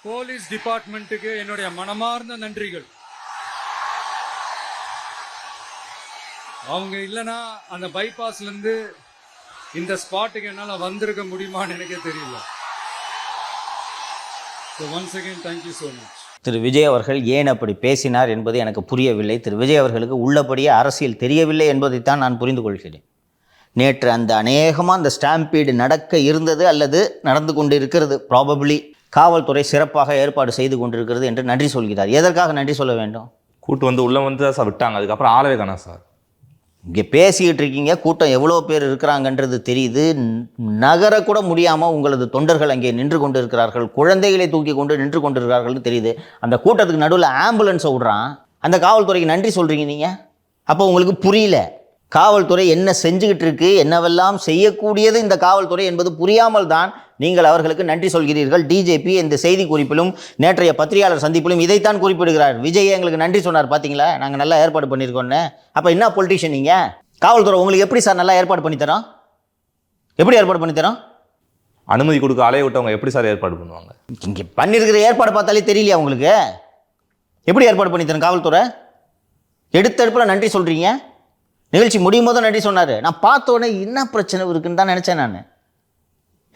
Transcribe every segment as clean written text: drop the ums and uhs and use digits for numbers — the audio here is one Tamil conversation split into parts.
போலீஸ் டிபார்ட்மெண்ட்டுக்கு என்னுடைய மனமார்ந்த நன்றிகள். அவங்க இல்லைன்னா அந்த பைபாஸ்ல இருந்து இந்த ஸ்பாட்டுக்கு என்னால வந்திருக்க முடியுமான்னு எனக்கே தெரியல. So once again, thank you so much. திரு விஜய் அவர்கள் ஏன் அப்படி பேசினார் என்பது எனக்கு புரியவில்லை. திரு விஜய் அவர்களுக்கு உள்ளபடியே அரசியல் தெரியவில்லை என்பதைத்தான் நான் புரிந்து கொள்கிறேன். நேற்று அநேகமாக அந்த ஸ்டாம்பீடு நடக்க இருந்தது அல்லது நடந்து கொண்டு இருக்கிறது. ப்ராபப்ளி காவல்துறை சிறப்பாக ஏற்பாடு செய்து கொண்டிருக்கிறது என்று நன்றி சொல்கிறார். எதற்காக நன்றி சொல்ல வேண்டும்? கூட்டு உள்ள வந்து தான் சார் விட்டாங்க. அதுக்கப்புறம் ஆளவே காணோம் சார். இங்கே பேசிக்கிட்டு இருக்கீங்க, கூட்டம் எவ்வளோ பேர் இருக்கிறாங்கன்றது தெரியுது. நகரக்கூட முடியாமல் உங்களது தொண்டர்கள் அங்கே நின்று கொண்டு இருக்கிறார்கள், குழந்தைகளை தூக்கி கொண்டு நின்று கொண்டு இருக்கிறார்கள் தெரியுது. அந்த கூட்டத்துக்கு நடுவில் ஆம்புலன்ஸை விடுறான். அந்த காவல்துறைக்கு நன்றி சொல்கிறீங்க நீங்கள். அப்போ உங்களுக்கு புரியல காவல்துறை என்ன செஞ்சுக்கிட்டு இருக்கு, என்னவெல்லாம் செய்யக்கூடியது இந்த காவல்துறை என்பது புரியாமல் தான் நீங்கள் அவர்களுக்கு நன்றி சொல்கிறீர்கள். டிஜிபி இந்த செய்தி குறிப்பிலும் நேற்றைய பத்திரிகையாளர் சந்திப்பிலும் இதைத்தான் குறிப்பிடுகிறார். விஜய் எங்களுக்கு நன்றி சொன்னார், பார்த்தீங்களா, நாங்கள் நல்லா ஏற்பாடு பண்ணியிருக்கோன்னு. அப்போ என்ன பொலிட்டிஷியன் நீங்கள்? காவல்துறை உங்களுக்கு எப்படி சார் நல்லா ஏற்பாடு பண்ணித்தரோம்? எப்படி ஏற்பாடு பண்ணித்தரோம்? அனுமதி கொடுக்க அலைய விட்டவங்க எப்படி சார் ஏற்பாடு பண்ணுவாங்க? இங்கே பண்ணியிருக்கிற ஏற்பாடு பார்த்தாலே தெரியலையா உங்களுக்கு? எப்படி ஏற்பாடு பண்ணித்தரோம் காவல்துறை? எடுத்தடுப்பில் நன்றி சொல்கிறீங்க. நிகழ்ச்சி முடியும் போதும் நன்றி சொன்னார். நான் பார்த்த உடனே என்ன பிரச்சனை இருக்குன்னு தான் நினச்சேன் நான்.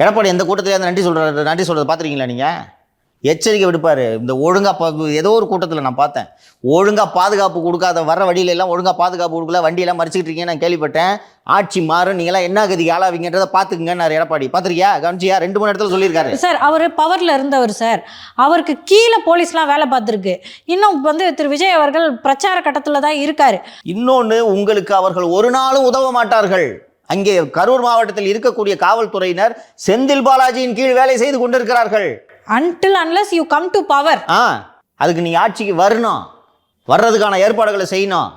எடப்பாடி எந்த கூட்டத்திலேயே நன்றி சொல்கிறது பார்த்துருக்கீங்களா நீங்கள்? எச்சரிக்கை விடுப்பார். இந்த ஒழுங்காக ஏதோ ஒரு கூட்டத்தில் நான் பார்த்தேன், ஒழுங்காக பாதுகாப்பு கொடுக்காத வர வழியிலெல்லாம் ஒழுங்காக பாதுகாப்பு கொடுக்கல, வண்டியெல்லாம் மறிச்சிக்கிட்டு இருக்கீங்கன்னு நான் கேள்விப்பட்டேன். ஆட்சி மாறும், நீங்களாம் என்ன கதிக்கு ஆளாவீங்கன்றதை பார்த்துக்குங்கன்னாரு எடப்பாடி. பார்த்துருக்கியா? கவனிச்சியா? 2-3 இடத்துல சொல்லியிருக்காரு சார். அவர் பவரில் இருந்தவர் சார். அவருக்கு கீழே போலீஸ்லாம் வேலை பார்த்துருக்கு. இன்னும் திரு விஜய் அவர்கள் பிரச்சார கட்டத்தில் தான் இருக்காரு. இன்னொன்று, உங்களுக்கு அவர்கள் ஒரு நாளும் உதவ மாட்டார்கள். அங்கே கரூர் மாவட்டத்தில் இருக்கக்கூடிய காவல்துறையினர் செந்தில் பாலாஜியின் கீழ் வேலை செய்து கொண்டிருக்கிறார்கள். Until unless you come to power. அதுக்கு நீ ஆட்சிக்கு வரணும், வர்றதுக்கான ஏற்பாடுகளை செய்யணும்.